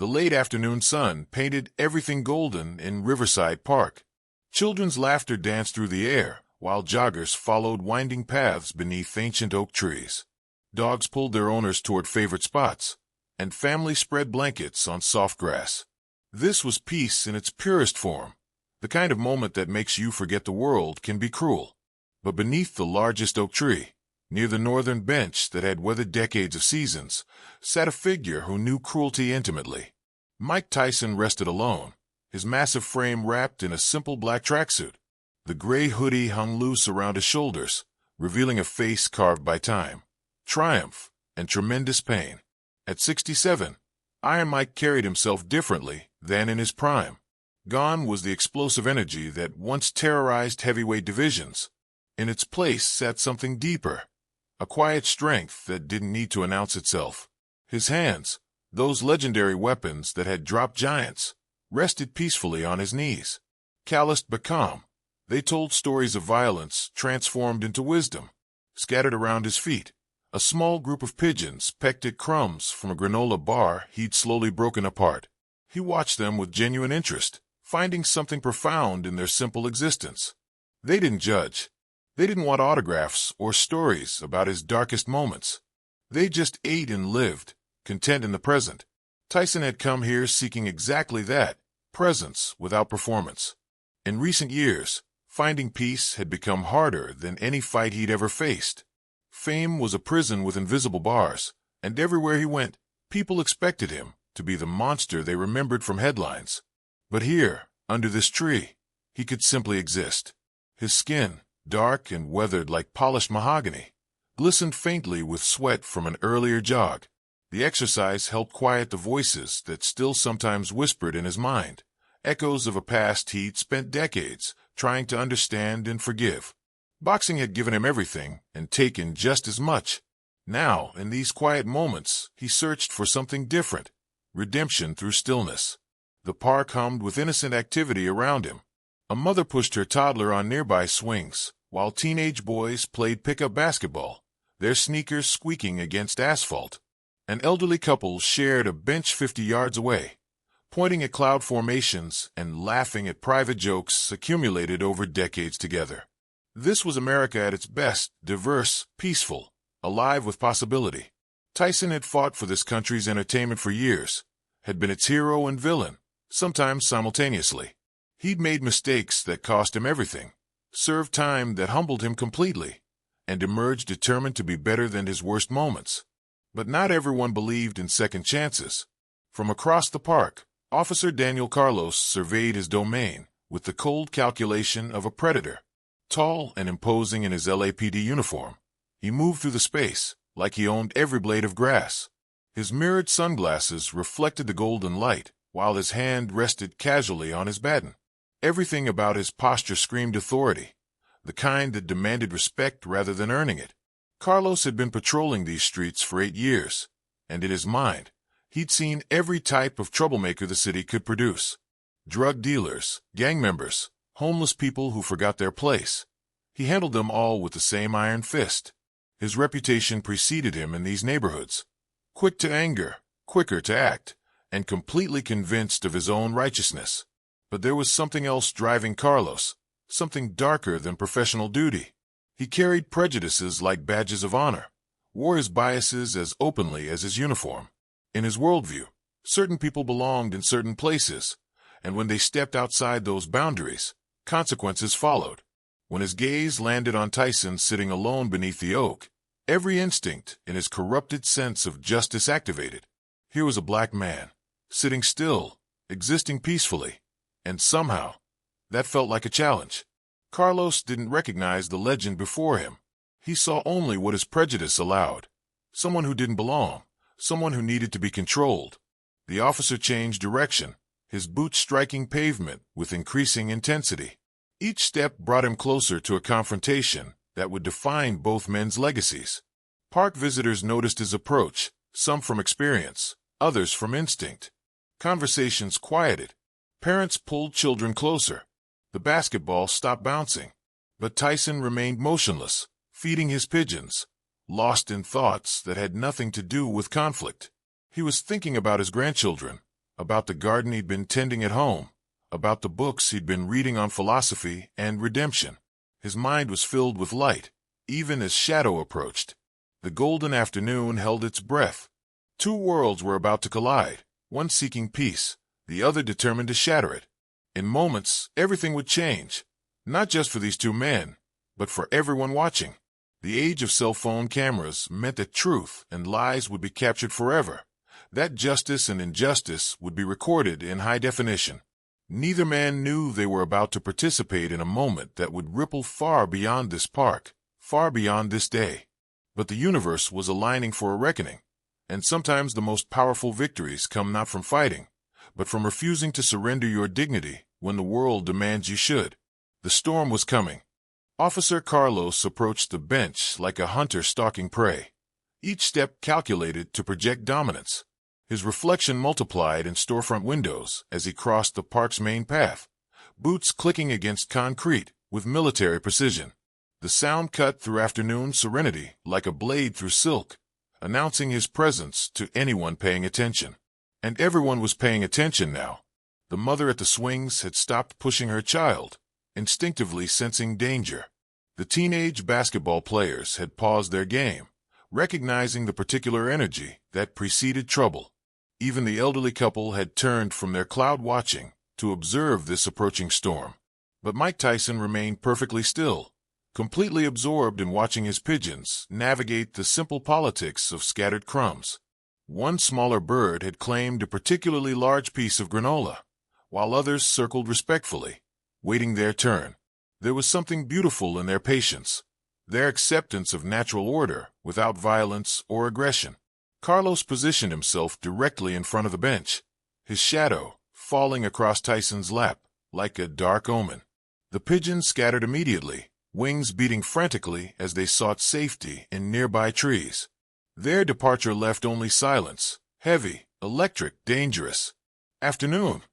The late afternoon sun painted everything golden in Riverside Park. Children's laughter danced through the air, while joggers followed winding paths beneath ancient oak trees. Dogs pulled their owners toward favorite spots, and families spread blankets on soft grass. This was peace in its purest form, the kind of moment that makes you forget the world can be cruel. But beneath the largest oak tree, near the northern bench that had weathered decades of seasons, sat a figure who knew cruelty intimately. Mike Tyson rested alone, his massive frame wrapped in a simple black tracksuit. The gray hoodie hung loose around his shoulders, revealing a face carved by time, triumph, and tremendous pain. At 67, Iron Mike carried himself differently than in his prime. Gone was the explosive energy that once terrorized heavyweight divisions. In its place sat something deeper, a quiet strength that didn't need to announce itself. His hands, those legendary weapons that had dropped giants, rested peacefully on his knees. Calloused but calm, they told stories of violence transformed into wisdom. Scattered around his feet, a small group of pigeons pecked at crumbs from a granola bar he'd slowly broken apart. He watched them with genuine interest, finding something profound in their simple existence. They didn't judge. They didn't want autographs or stories about his darkest moments. They just ate and lived, content in the present. Tyson had come here seeking exactly that, presence without performance. In recent years, finding peace had become harder than any fight he'd ever faced. Fame was a prison with invisible bars, and everywhere he went, people expected him to be the monster they remembered from headlines. But here, under this tree, he could simply exist. His skin, dark and weathered like polished mahogany, glistened faintly with sweat from an earlier jog. The exercise helped quiet the voices that still sometimes whispered in his mind, echoes of a past he'd spent decades trying to understand and forgive. Boxing had given him everything and taken just as much. Now, in these quiet moments, he searched for something different, redemption through stillness. The park hummed with innocent activity around him. A mother pushed her toddler on nearby swings, while teenage boys played pickup basketball, their sneakers squeaking against asphalt. An elderly couple shared a bench 50 yards away, pointing at cloud formations and laughing at private jokes accumulated over decades together. This was America at its best, diverse, peaceful, alive with possibility. Tyson had fought for this country's entertainment for years, had been its hero and villain, sometimes simultaneously. He'd made mistakes that cost him everything, served time that humbled him completely, and emerged determined to be better than his worst moments. But not everyone believed in second chances. From across the park, Officer Daniel Carlos surveyed his domain with the cold calculation of a predator. Tall and imposing in his LAPD uniform, he moved through the space like he owned every blade of grass. His mirrored sunglasses reflected the golden light, while his hand rested casually on his baton. Everything about his posture screamed authority, the kind that demanded respect rather than earning it. Carlos had been patrolling these streets for 8 years, and in his mind, he'd seen every type of troublemaker the city could produce. Drug dealers, gang members, homeless people who forgot their place. He handled them all with the same iron fist. His reputation preceded him in these neighborhoods. Quick to anger, quicker to act, and completely convinced of his own righteousness. But there was something else driving Carlos, something darker than professional duty. He carried prejudices like badges of honor, wore his biases as openly as his uniform. In his worldview, certain people belonged in certain places, and when they stepped outside those boundaries, consequences followed. When his gaze landed on Tyson sitting alone beneath the oak, every instinct in his corrupted sense of justice activated. Here was a black man, sitting still, existing peacefully, and somehow, that felt like a challenge. Carlos didn't recognize the legend before him. He saw only what his prejudice allowed. Someone who didn't belong, someone who needed to be controlled. The officer changed direction, his boots striking pavement with increasing intensity. Each step brought him closer to a confrontation that would define both men's legacies. Park visitors noticed his approach, some from experience, others from instinct. Conversations quieted. Parents pulled children closer. The basketball stopped bouncing. But Tyson remained motionless, feeding his pigeons, lost in thoughts that had nothing to do with conflict. He was thinking about his grandchildren, about the garden he'd been tending at home, about the books he'd been reading on philosophy and redemption. His mind was filled with light, even as shadow approached. The golden afternoon held its breath. Two worlds were about to collide, one seeking peace, the other determined to shatter it. In moments, everything would change, not just for these two men, but for everyone watching. The age of cell phone cameras meant that truth and lies would be captured forever, that justice and injustice would be recorded in high definition. Neither man knew they were about to participate in a moment that would ripple far beyond this park, far beyond this day. But the universe was aligning for a reckoning, and sometimes the most powerful victories come not from fighting, but from refusing to surrender your dignity when the world demands you should. The storm was coming. Officer Carlos approached the bench like a hunter stalking prey, each step calculated to project dominance. His reflection multiplied in storefront windows as he crossed the park's main path, boots clicking against concrete with military precision. The sound cut through afternoon serenity like a blade through silk, announcing his presence to anyone paying attention. And everyone was paying attention now. The mother at the swings had stopped pushing her child, instinctively sensing danger. The teenage basketball players had paused their game, recognizing the particular energy that preceded trouble. Even the elderly couple had turned from their cloud watching to observe this approaching storm. But Mike Tyson remained perfectly still, completely absorbed in watching his pigeons navigate the simple politics of scattered crumbs. One smaller bird had claimed a particularly large piece of granola, while others circled respectfully, waiting their turn. There was something beautiful in their patience, their acceptance of natural order without violence or aggression. Carlos positioned himself directly in front of the bench, his shadow falling across Tyson's lap like a dark omen. The pigeons scattered immediately, wings beating frantically as they sought safety in nearby trees. Their departure left only silence, heavy, electric, dangerous. "Afternoon,"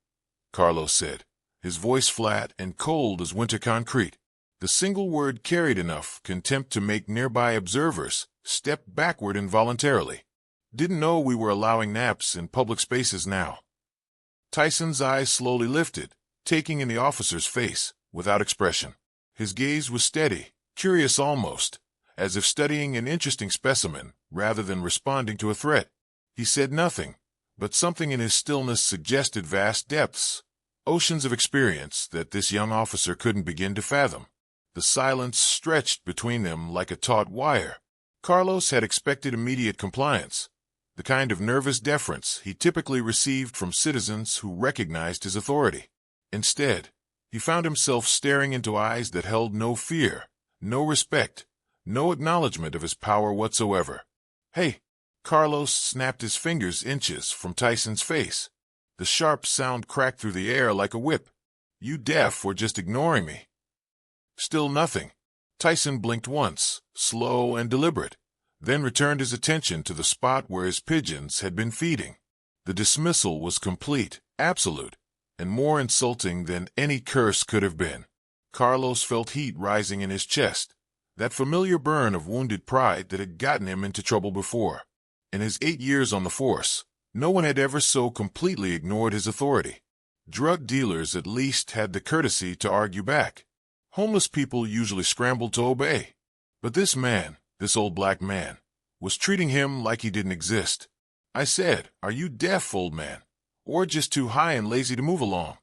Carlos said, his voice flat and cold as winter concrete. The single word carried enough contempt to make nearby observers step backward involuntarily. "Didn't know we were allowing naps in public spaces now." Tyson's eyes slowly lifted, taking in the officer's face without expression. His gaze was steady, curious almost, as if studying an interesting specimen rather than responding to a threat. He said nothing, but something in his stillness suggested vast depths, oceans of experience that this young officer couldn't begin to fathom. The silence stretched between them like a taut wire. Carlos had expected immediate compliance, the kind of nervous deference he typically received from citizens who recognized his authority. Instead, he found himself staring into eyes that held no fear, no respect, no acknowledgement of his power whatsoever. "Hey!" Carlos snapped his fingers inches from Tyson's face. The sharp sound cracked through the air like a whip. "You deaf or just ignoring me?" Still nothing. Tyson blinked once, slow and deliberate, then returned his attention to the spot where his pigeons had been feeding. The dismissal was complete, absolute, and more insulting than any curse could have been. Carlos felt heat rising in his chest, that familiar burn of wounded pride that had gotten him into trouble before. In his 8 years on the force, no one had ever so completely ignored his authority. Drug dealers at least had the courtesy to argue back. Homeless people usually scrambled to obey. But this man, this old black man, was treating him like he didn't exist. "I said, are you deaf, old man? Or just too high and lazy to move along?"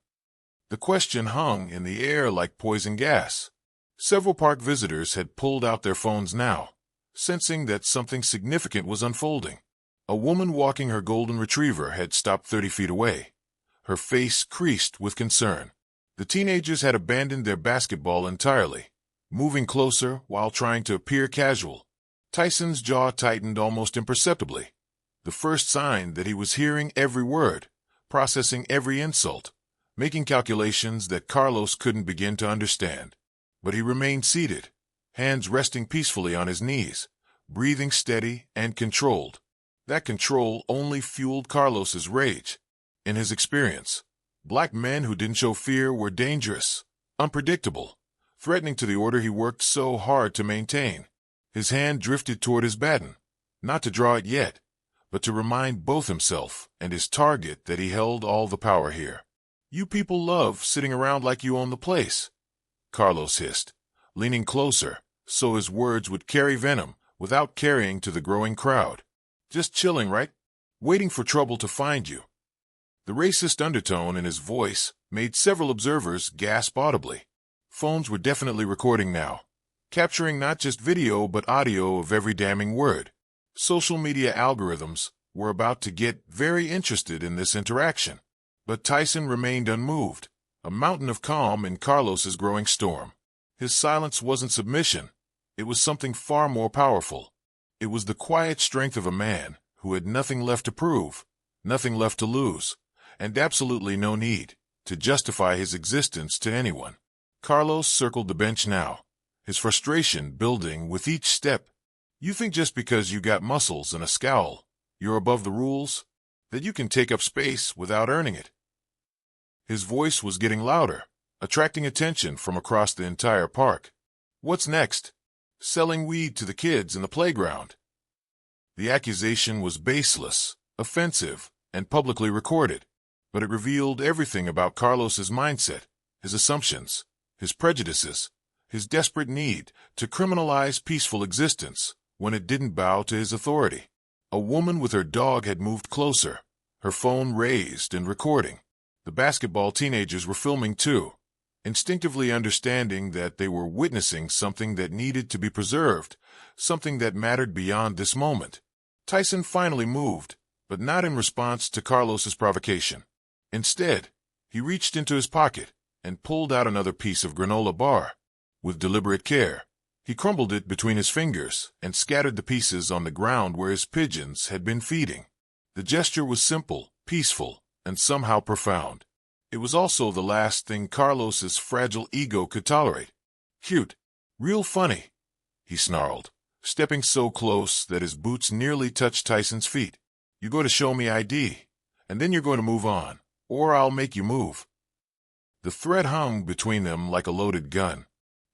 The question hung in the air like poison gas. Several park visitors had pulled out their phones now, sensing that something significant was unfolding. A woman walking her golden retriever had stopped 30 feet away, her face creased with concern. The teenagers had abandoned their basketball entirely, moving closer while trying to appear casual. Tyson's jaw tightened almost imperceptibly, the first sign that he was hearing every word, processing every insult, making calculations that Carlos couldn't begin to understand. But he remained seated, hands resting peacefully on his knees, breathing steady and controlled. That control only fueled Carlos's rage. In his experience, black men who didn't show fear were dangerous, unpredictable, threatening to the order he worked so hard to maintain. His hand drifted toward his baton, not to draw it yet, but to remind both himself and his target that he held all the power here. "You people love sitting around like you own the place," Carlos hissed, leaning closer so his words would carry venom without carrying to the growing crowd. "Just chilling, right? Waiting for trouble to find you." The racist undertone in his voice made several observers gasp audibly. Phones were definitely recording now, capturing not just video but audio of every damning word. Social media algorithms were about to get very interested in this interaction. But Tyson remained unmoved, a mountain of calm in Carlos's growing storm. His silence wasn't submission. It was something far more powerful. It was the quiet strength of a man who had nothing left to prove, nothing left to lose, and absolutely no need to justify his existence to anyone. Carlos circled the bench now, his frustration building with each step. "You think just because you got muscles and a scowl, you're above the rules? That you can take up space without earning it?" His voice was getting louder, attracting attention from across the entire park. "What's next? Selling weed to the kids in the playground?" The accusation was baseless, offensive, and publicly recorded, but it revealed everything about Carlos's mindset, his assumptions, his prejudices, his desperate need to criminalize peaceful existence when it didn't bow to his authority. A woman with her dog had moved closer, her phone raised and recording. The basketball teenagers were filming too, instinctively understanding that they were witnessing something that needed to be preserved, something that mattered beyond this moment. Tyson finally moved, but not in response to Carlos's provocation. Instead, he reached into his pocket and pulled out another piece of granola bar. With deliberate care, he crumbled it between his fingers and scattered the pieces on the ground where his pigeons had been feeding. The gesture was simple, peaceful, and somehow profound. It was also the last thing Carlos's fragile ego could tolerate. "Cute. Real funny," he snarled, stepping so close that his boots nearly touched Tyson's feet. "You go to show me ID, and then you're going to move on, or I'll make you move." The threat hung between them like a loaded gun.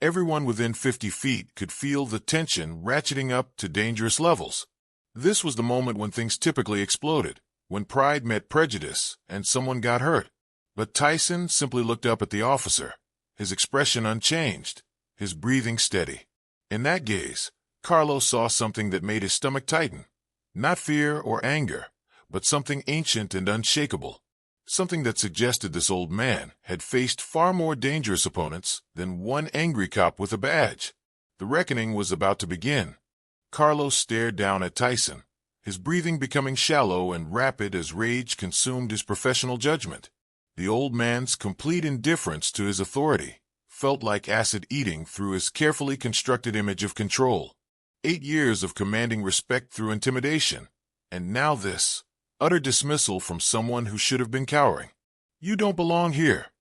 Everyone within 50 feet could feel the tension ratcheting up to dangerous levels. This was the moment when things typically exploded, when pride met prejudice and someone got hurt. But Tyson simply looked up at the officer, his expression unchanged, his breathing steady. In that gaze, Carlos saw something that made his stomach tighten. Not fear or anger, but something ancient and unshakable. Something that suggested this old man had faced far more dangerous opponents than one angry cop with a badge. The reckoning was about to begin. Carlos stared down at Tyson, his breathing becoming shallow and rapid as rage consumed his professional judgment. The old man's complete indifference to his authority felt like acid eating through his carefully constructed image of control. 8 years of commanding respect through intimidation, and now this. Utter dismissal from someone who should have been cowering. "You don't belong here,"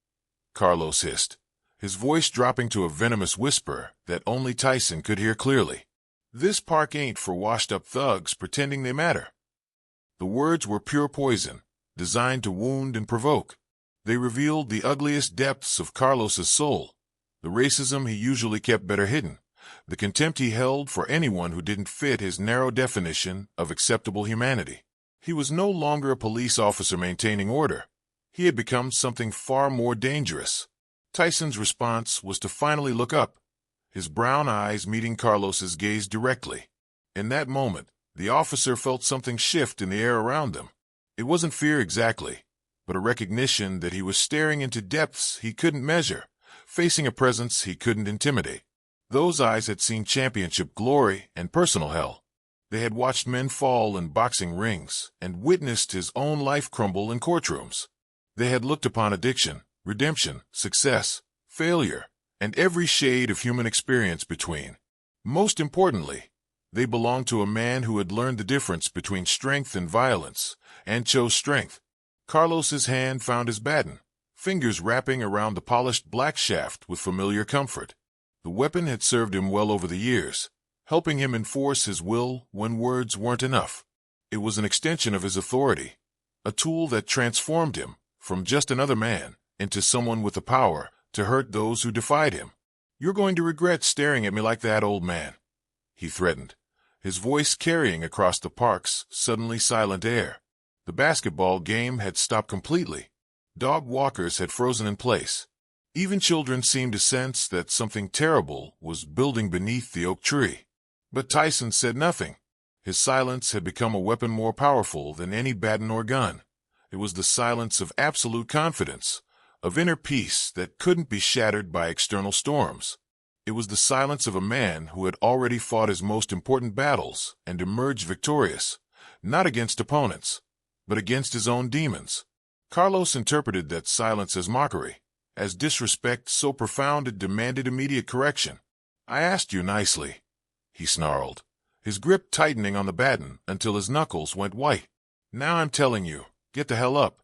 Carlos hissed, his voice dropping to a venomous whisper that only Tyson could hear clearly. "This park ain't for washed-up thugs pretending they matter." The words were pure poison, designed to wound and provoke. They revealed the ugliest depths of Carlos's soul, the racism he usually kept better hidden, the contempt he held for anyone who didn't fit his narrow definition of acceptable humanity. He was no longer a police officer maintaining order. He had become something far more dangerous. Tyson's response was to finally look up, his brown eyes meeting Carlos's gaze directly. In that moment, the officer felt something shift in the air around them. It wasn't fear exactly, but a recognition that he was staring into depths he couldn't measure, facing a presence he couldn't intimidate. Those eyes had seen championship glory and personal hell. They had watched men fall in boxing rings and witnessed his own life crumble in courtrooms. They had looked upon addiction, redemption, success, failure, and every shade of human experience between. Most importantly, they belonged to a man who had learned the difference between strength and violence, and chose strength. Carlos's hand found his baton, fingers wrapping around the polished black shaft with familiar comfort. The weapon had served him well over the years, helping him enforce his will when words weren't enough. It was an extension of his authority, a tool that transformed him from just another man into someone with the power to hurt those who defied him. "You're going to regret staring at me like that, old man," he threatened, his voice carrying across the park's suddenly silent air. The basketball game had stopped completely. Dog walkers had frozen in place. Even children seemed to sense that something terrible was building beneath the oak tree. But Tyson said nothing. His silence had become a weapon more powerful than any baton or gun. It was the silence of absolute confidence, of inner peace that couldn't be shattered by external storms. It was the silence of a man who had already fought his most important battles and emerged victorious, not against opponents, but against his own demons. Carlos interpreted that silence as mockery, as disrespect so profound it demanded immediate correction. "I asked you nicely," he snarled, his grip tightening on the baton until his knuckles went white. "Now I'm telling you, get the hell up."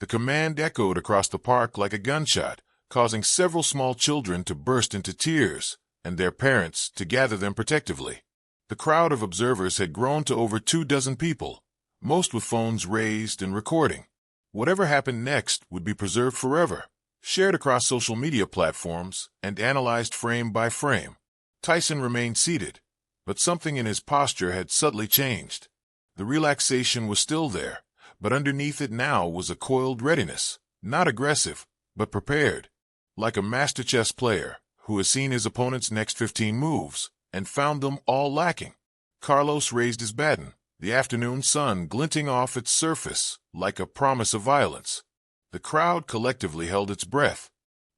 The command echoed across the park like a gunshot, causing several small children to burst into tears and their parents to gather them protectively. The crowd of observers had grown to over 24 people, most with phones raised and recording. Whatever happened next would be preserved forever, shared across social media platforms, and analyzed frame by frame. Tyson remained seated, but something in his posture had subtly changed. The relaxation was still there, but underneath it now was a coiled readiness, not aggressive, but prepared. Like a master chess player who has seen his opponent's next 15 moves and found them all lacking. Carlos raised his baton, the afternoon sun glinting off its surface like a promise of violence. The crowd collectively held its breath.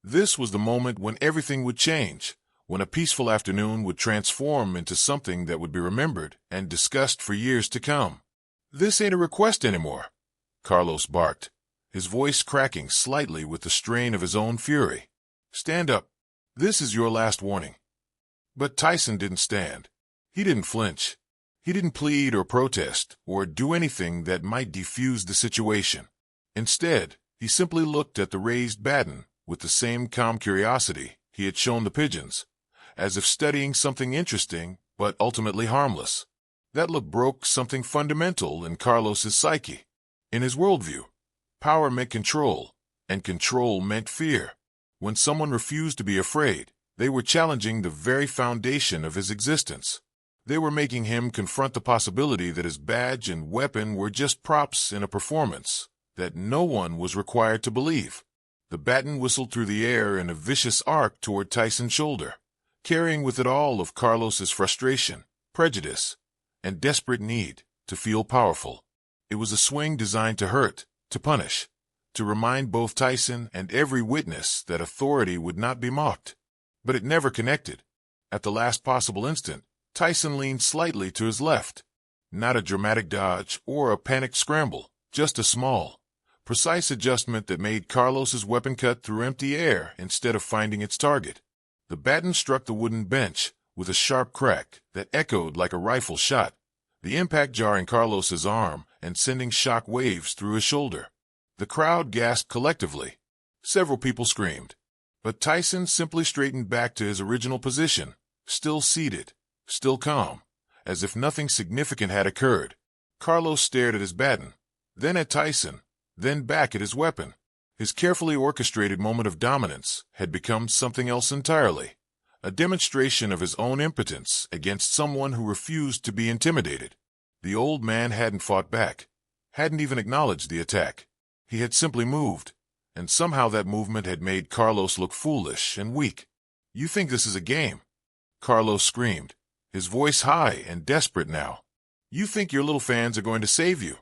This was the moment when everything would change, when a peaceful afternoon would transform into something that would be remembered and discussed for years to come. "This ain't a request anymore," Carlos barked, his voice cracking slightly with the strain of his own fury. "Stand up. This is your last warning." But Tyson didn't stand. He didn't flinch. He didn't plead or protest or do anything that might defuse the situation. Instead, he simply looked at the raised baton with the same calm curiosity he had shown the pigeons, as if studying something interesting but ultimately harmless. That look broke something fundamental in Carlos's psyche. In his worldview, power meant control, and control meant fear. When someone refused to be afraid, they were challenging the very foundation of his existence. They were making him confront the possibility that his badge and weapon were just props in a performance that no one was required to believe. The baton whistled through the air in a vicious arc toward Tyson's shoulder, carrying with it all of Carlos's frustration, prejudice, and desperate need to feel powerful. It was a swing designed to hurt, to punish, to remind both Tyson and every witness that authority would not be mocked. But it never connected. At the last possible instant, Tyson leaned slightly to his left. Not a dramatic dodge or a panicked scramble, just a small, precise adjustment that made Carlos's weapon cut through empty air instead of finding its target. The baton struck the wooden bench with a sharp crack that echoed like a rifle shot, the impact jarring Carlos's arm and sending shock waves through his shoulder. The crowd gasped collectively. Several people screamed. But Tyson simply straightened back to his original position, still seated, still calm, as if nothing significant had occurred. Carlos stared at his baton, then at Tyson, then back at his weapon. His carefully orchestrated moment of dominance had become something else entirely, a demonstration of his own impotence against someone who refused to be intimidated. The old man hadn't fought back, hadn't even acknowledged the attack. He had simply moved, and somehow that movement had made Carlos look foolish and weak. "You think this is a game?" Carlos screamed, his voice high and desperate now. "You think your little fans are going to save you?"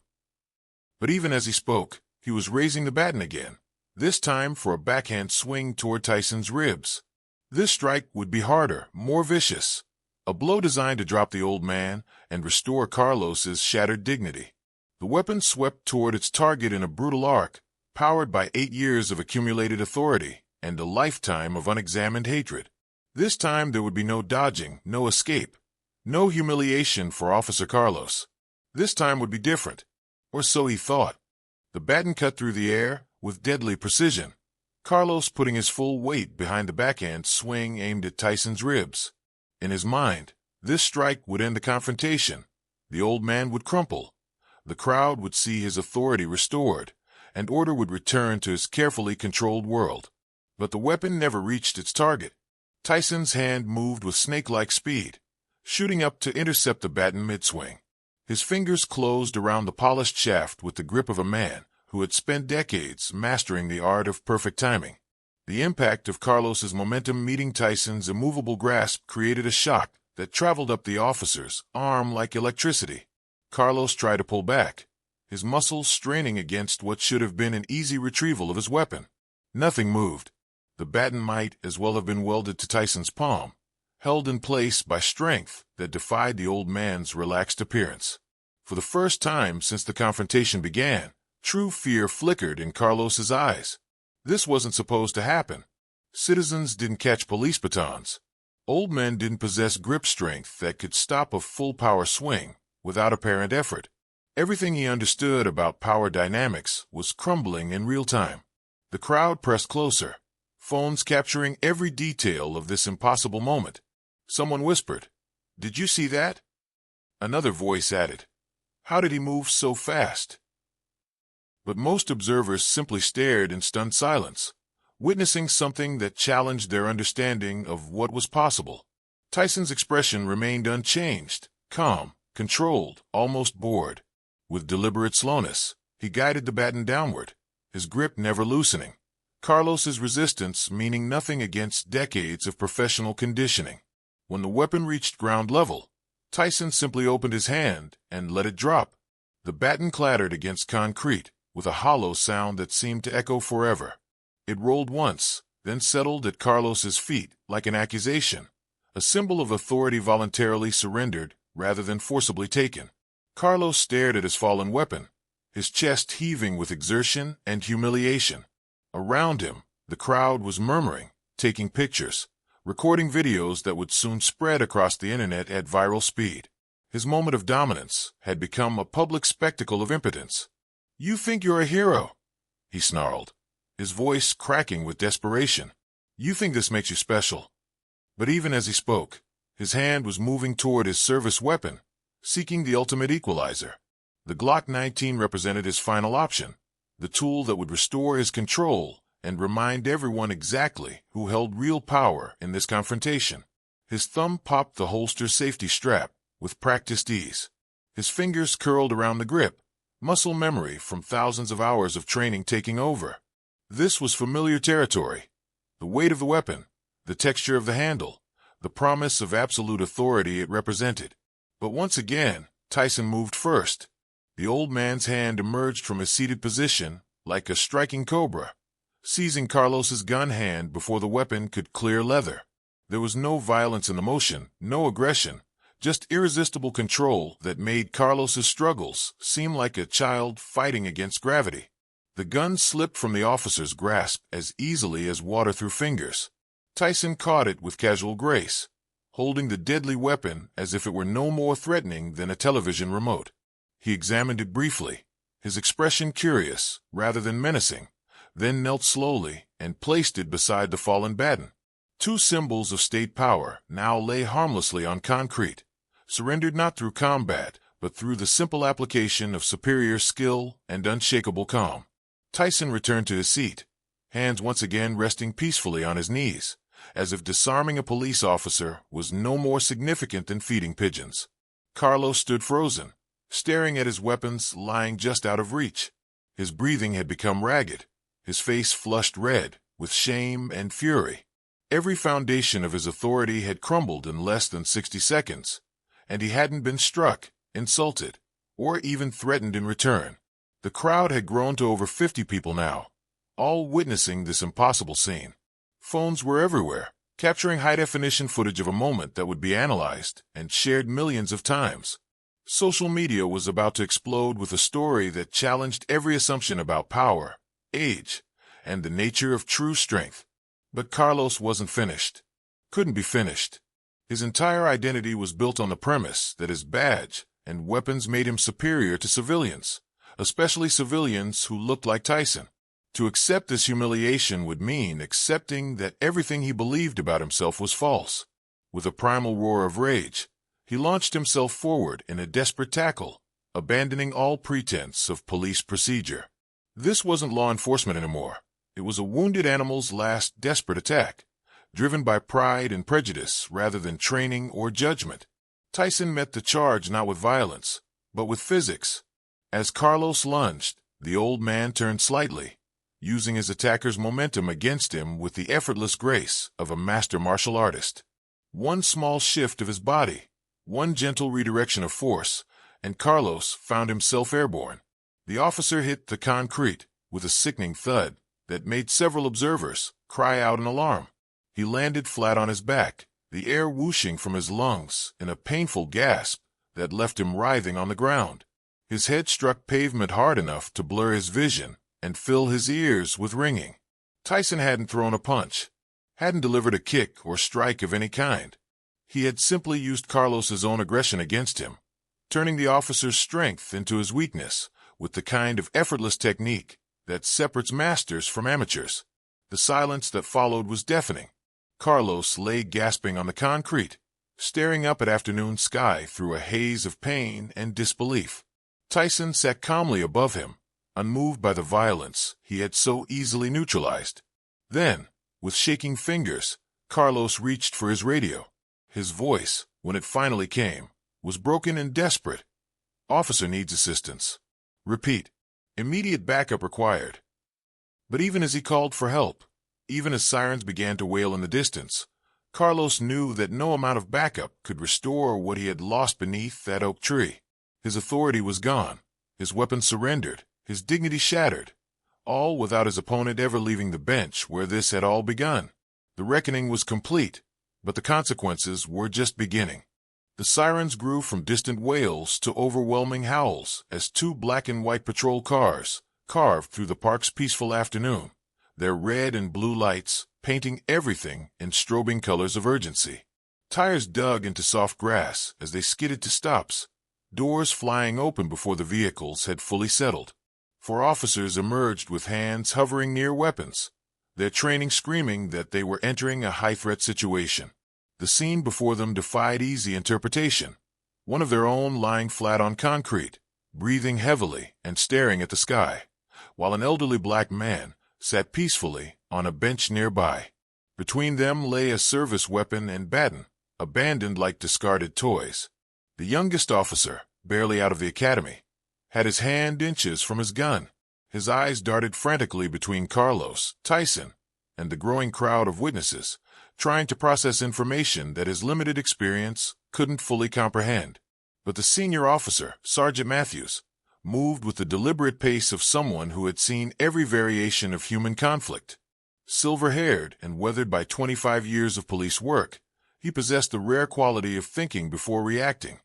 But even as he spoke, he was raising the baton again, this time for a backhand swing toward Tyson's ribs. This strike would be harder, more vicious, a blow designed to drop the old man and restore Carlos's shattered dignity. The weapon swept toward its target in a brutal arc, powered by 8 years of accumulated authority and a lifetime of unexamined hatred. This time there would be no dodging, no escape, no humiliation for Officer Carlos. This time would be different, or so he thought. The baton cut through the air with deadly precision, Carlos putting his full weight behind the backhand swing aimed at Tyson's ribs. In his mind, this strike would end the confrontation. The old man would crumple. The crowd would see his authority restored, and order would return to his carefully controlled world. But the weapon never reached its target. Tyson's hand moved with snake-like speed, shooting up to intercept the baton mid-swing. His fingers closed around the polished shaft with the grip of a man who had spent decades mastering the art of perfect timing. The impact of Carlos's momentum meeting Tyson's immovable grasp created a shock that traveled up the officer's arm like electricity. Carlos tried to pull back, his muscles straining against what should have been an easy retrieval of his weapon. Nothing moved. The baton might as well have been welded to Tyson's palm, held in place by strength that defied the old man's relaxed appearance. For the first time since the confrontation began, true fear flickered in Carlos's eyes. This wasn't supposed to happen. Citizens didn't catch police batons. Old men didn't possess grip strength that could stop a full-power swing without apparent effort. Everything he understood about power dynamics was crumbling in real time. The crowd pressed closer, phones capturing every detail of this impossible moment. Someone whispered, "Did you see that?" Another voice added, "How did he move so fast?" But most observers simply stared in stunned silence, witnessing something that challenged their understanding of what was possible. Tyson's expression remained unchanged, calm, controlled, almost bored. With deliberate slowness, he guided the baton downward, his grip never loosening. Carlos's resistance meaning nothing against decades of professional conditioning. When the weapon reached ground level, Tyson simply opened his hand and let it drop. The baton clattered against concrete, with a hollow sound that seemed to echo forever. It rolled once, then settled at Carlos's feet like an accusation, a symbol of authority voluntarily surrendered rather than forcibly taken. Carlos stared at his fallen weapon, his chest heaving with exertion and humiliation. Around him, the crowd was murmuring, taking pictures, recording videos that would soon spread across the internet at viral speed. His moment of dominance had become a public spectacle of impotence. "You think you're a hero," he snarled, his voice cracking with desperation. "You think this makes you special." But even as he spoke, his hand was moving toward his service weapon, seeking the ultimate equalizer. The Glock 19 represented his final option, the tool that would restore his control and remind everyone exactly who held real power in this confrontation. His thumb popped the holster's safety strap with practiced ease. His fingers curled around the grip, muscle memory from thousands of hours of training taking over. This was familiar territory. The weight of the weapon, the texture of the handle, the promise of absolute authority it represented. But once again, Tyson moved first. The old man's hand emerged from his seated position like a striking cobra, seizing Carlos's gun hand before the weapon could clear leather. There was no violence in the motion, no aggression, just irresistible control that made Carlos's struggles seem like a child fighting against gravity. The gun slipped from the officer's grasp as easily as water through fingers. Tyson caught it with casual grace, holding the deadly weapon as if it were no more threatening than a television remote. He examined it briefly, his expression curious rather than menacing, then knelt slowly and placed it beside the fallen baton. Two symbols of state power now lay harmlessly on concrete, surrendered not through combat, but through the simple application of superior skill and unshakable calm. Tyson returned to his seat, hands once again resting peacefully on his knees, as if disarming a police officer was no more significant than feeding pigeons. Carlos stood frozen, staring at his weapons lying just out of reach. His breathing had become ragged, his face flushed red with shame and fury. Every foundation of his authority had crumbled in less than 60 seconds, and he hadn't been struck, insulted, or even threatened in return. The crowd had grown to over 50 people now, all witnessing this impossible scene. Phones were everywhere, capturing high-definition footage of a moment that would be analyzed and shared millions of times. Social media was about to explode with a story that challenged every assumption about power, age, and the nature of true strength. But Carlos wasn't finished. Couldn't be finished. His entire identity was built on the premise that his badge and weapons made him superior to civilians, especially civilians who looked like Tyson. To accept this humiliation would mean accepting that everything he believed about himself was false. With a primal roar of rage, he launched himself forward in a desperate tackle, abandoning all pretense of police procedure. This wasn't law enforcement anymore. It was a wounded animal's last desperate attack, driven by pride and prejudice rather than training or judgment. Tyson met the charge not with violence, but with physics. As Carlos lunged, the old man turned slightly, using his attacker's momentum against him with the effortless grace of a master martial artist. One small shift of his body, one gentle redirection of force, and Carlos found himself airborne. The officer hit the concrete with a sickening thud that made several observers cry out in alarm. He landed flat on his back, the air whooshing from his lungs in a painful gasp that left him writhing on the ground. His head struck pavement hard enough to blur his vision and fill his ears with ringing. Tyson hadn't thrown a punch, hadn't delivered a kick or strike of any kind. He had simply used Carlos's own aggression against him, turning the officer's strength into his weakness with the kind of effortless technique that separates masters from amateurs. The silence that followed was deafening. Carlos lay gasping on the concrete, staring up at afternoon sky through a haze of pain and disbelief. Tyson sat calmly above him, unmoved by the violence he had so easily neutralized. Then, with shaking fingers, Carlos reached for his radio. His voice, when it finally came, was broken and desperate. "Officer needs assistance. Repeat. Immediate backup required." But even as he called for help, even as sirens began to wail in the distance, Carlos knew that no amount of backup could restore what he had lost beneath that oak tree. His authority was gone, his weapon surrendered, his dignity shattered, all without his opponent ever leaving the bench where this had all begun. The reckoning was complete, but the consequences were just beginning. The sirens grew from distant wails to overwhelming howls as two black and white patrol cars carved through the park's peaceful afternoon, their red and blue lights painting everything in strobing colors of urgency. Tires dug into soft grass as they skidded to stops, doors flying open before the vehicles had fully settled. Four officers emerged with hands hovering near weapons, their training screaming that they were entering a high-threat situation. The scene before them defied easy interpretation. One of their own lying flat on concrete, breathing heavily and staring at the sky, while an elderly black man sat peacefully on a bench nearby. Between them lay a service weapon and baton, abandoned like discarded toys. The youngest officer, barely out of the academy, had his hand inches from his gun. His eyes darted frantically between Carlos, Tyson, and the growing crowd of witnesses, trying to process information that his limited experience couldn't fully comprehend. But the senior officer, Sergeant Matthews, moved with the deliberate pace of someone who had seen every variation of human conflict. Silver-haired and weathered by 25 years of police work, he possessed the rare quality of thinking before reacting,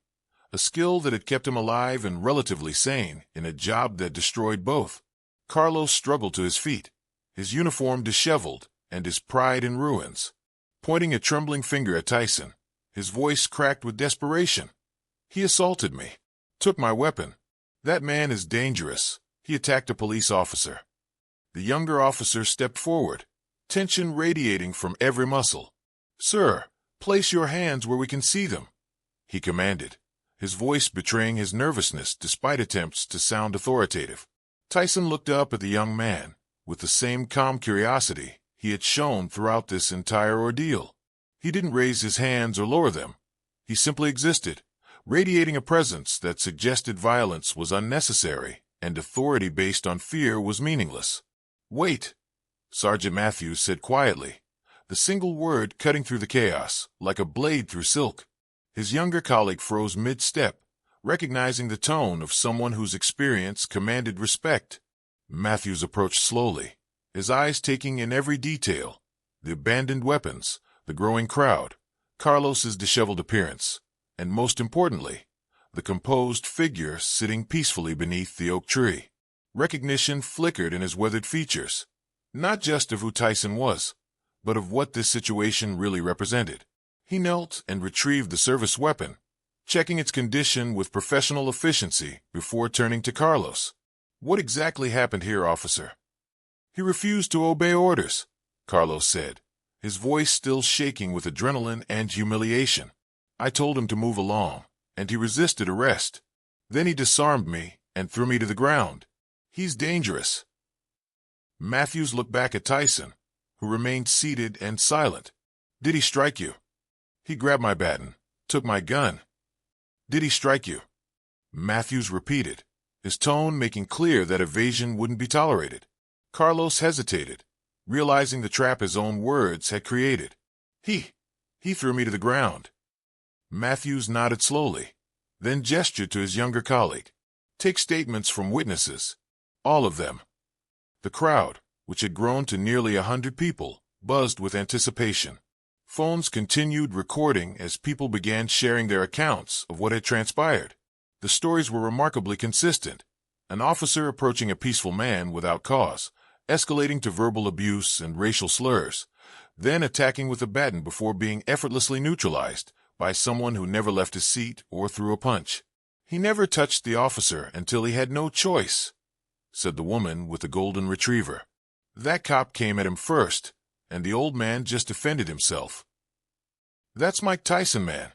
a skill that had kept him alive and relatively sane in a job that destroyed both. Carlos struggled to his feet, his uniform disheveled and his pride in ruins. Pointing a trembling finger at Tyson, his voice cracked with desperation. "He assaulted me, took my weapon. That man is dangerous." He attacked a police officer. The younger officer stepped forward, tension radiating from every muscle. "Sir, place your hands where we can see them," he commanded, his voice betraying his nervousness despite attempts to sound authoritative. Tyson looked up at the young man with the same calm curiosity he had shown throughout this entire ordeal. He didn't raise his hands or lower them. He simply existed, radiating a presence that suggested violence was unnecessary and authority based on fear was meaningless. "Wait," Sergeant Matthews said quietly, the single word cutting through the chaos like a blade through silk. His younger colleague froze mid-step, recognizing the tone of someone whose experience commanded respect. Matthews approached slowly, his eyes taking in every detail: the abandoned weapons, the growing crowd, Carlos's disheveled appearance, and most importantly, the composed figure sitting peacefully beneath the oak tree. Recognition flickered in his weathered features, not just of who Tyson was, but of what this situation really represented. He knelt and retrieved the service weapon, checking its condition with professional efficiency before turning to Carlos. "What exactly happened here, officer?" "He refused to obey orders," Carlos said, his voice still shaking with adrenaline and humiliation. "I told him to move along, and he resisted arrest. Then he disarmed me and threw me to the ground. He's dangerous." Matthews looked back at Tyson, who remained seated and silent. "Did he strike you?" "He grabbed my baton, took my gun, Did he strike you? Matthews repeated, his tone making clear that evasion wouldn't be tolerated. Carlos hesitated, realizing the trap his own words had created. He threw me to the ground. Matthews nodded slowly, then gestured to his younger colleague. Take statements from witnesses. All of them. The crowd, which had grown to nearly 100 people, buzzed with anticipation. Phones continued recording as people began sharing their accounts of what had transpired. The stories were remarkably consistent. An officer approaching a peaceful man without cause, escalating to verbal abuse and racial slurs, then attacking with a baton before being effortlessly neutralized by someone who never left his seat or threw a punch. He never touched the officer until he had no choice, said the woman with the golden retriever. That cop came at him first, and the old man just defended himself. That's Mike Tyson, man,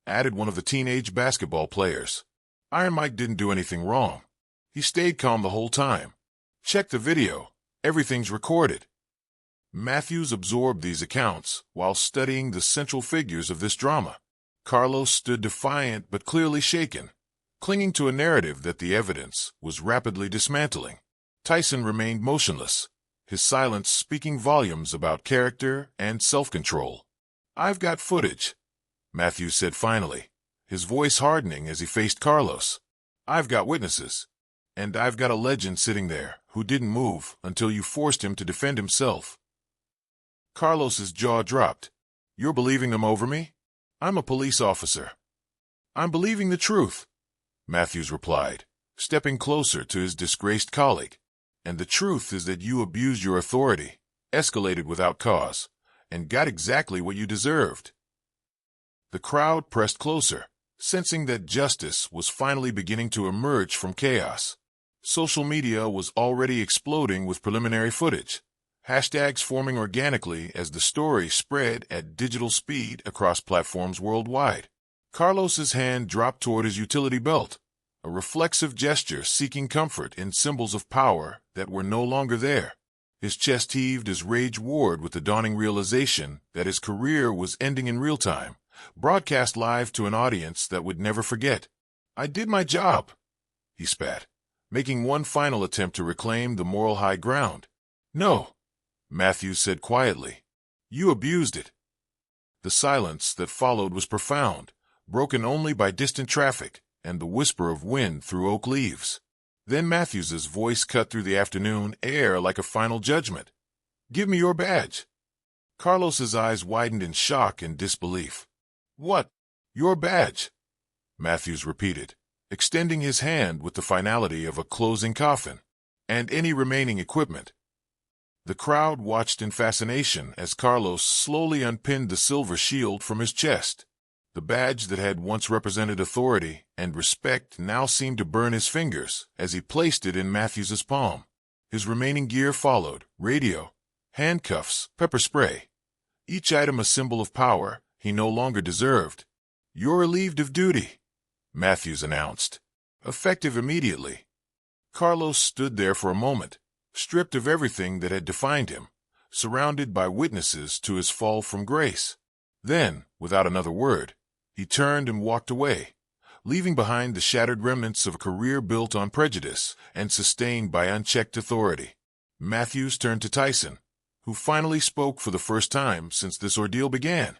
added one of the teenage basketball players. Iron Mike didn't do anything wrong. He stayed calm the whole time. Check the video. Everything's recorded. Matthews absorbed these accounts while studying the central figures of this drama. Carlos stood defiant but clearly shaken, clinging to a narrative that the evidence was rapidly dismantling. Tyson remained motionless, his silence speaking volumes about character and self-control. I've got footage, Matthews said finally, his voice hardening as he faced Carlos. I've got witnesses, and I've got a legend sitting there who didn't move until you forced him to defend himself. Carlos's jaw dropped. You're believing them over me? I'm a police officer. I'm believing the truth, Matthews replied, stepping closer to his disgraced colleague. And the truth is that you abused your authority, escalated without cause, and got exactly what you deserved. The crowd pressed closer, sensing that justice was finally beginning to emerge from chaos. Social media was already exploding with preliminary footage, hashtags forming organically as the story spread at digital speed across platforms worldwide. Carlos's hand dropped toward his utility belt, a reflexive gesture seeking comfort in symbols of power that were no longer there. His chest heaved as rage warred with the dawning realization that his career was ending in real time, broadcast live to an audience that would never forget. I did my job, he spat, making one final attempt to reclaim the moral high ground. No, Matthews said quietly. You abused it. The silence that followed was profound, broken only by distant traffic and the whisper of wind through oak leaves. Then Matthews's voice cut through the afternoon air like a final judgment. Give me your badge. Carlos's eyes widened in shock and disbelief. What? Your badge? Matthews repeated, extending his hand with the finality of a closing coffin. And any remaining equipment. The crowd watched in fascination as Carlos slowly unpinned the silver shield from his chest. The badge that had once represented authority and respect now seemed to burn his fingers as he placed it in Matthews's palm. His remaining gear followed: radio, handcuffs, pepper spray. Each item a symbol of power he no longer deserved. You're relieved of duty, Matthews announced, effective immediately. Carlos stood there for a moment, stripped of everything that had defined him, surrounded by witnesses to his fall from grace. Then, without another word, he turned and walked away, leaving behind the shattered remnants of a career built on prejudice and sustained by unchecked authority. Matthews turned to Tyson, who finally spoke for the first time since this ordeal began.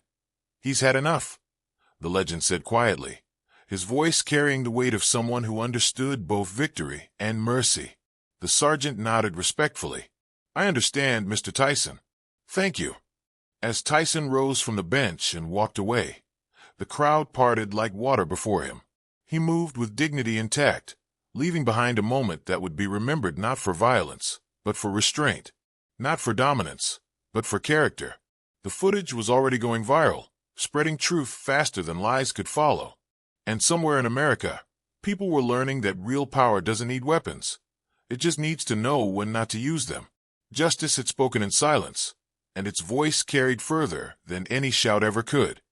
He's had enough, the legend said quietly, his voice carrying the weight of someone who understood both victory and mercy. The sergeant nodded respectfully. I understand, Mr. Tyson. Thank you. As Tyson rose from the bench and walked away, the crowd parted like water before him. He moved with dignity intact, leaving behind a moment that would be remembered not for violence, but for restraint, not for dominance, but for character. The footage was already going viral, spreading truth faster than lies could follow. And somewhere in America, people were learning that real power doesn't need weapons. It just needs to know when not to use them. Justice had spoken in silence, and its voice carried further than any shout ever could.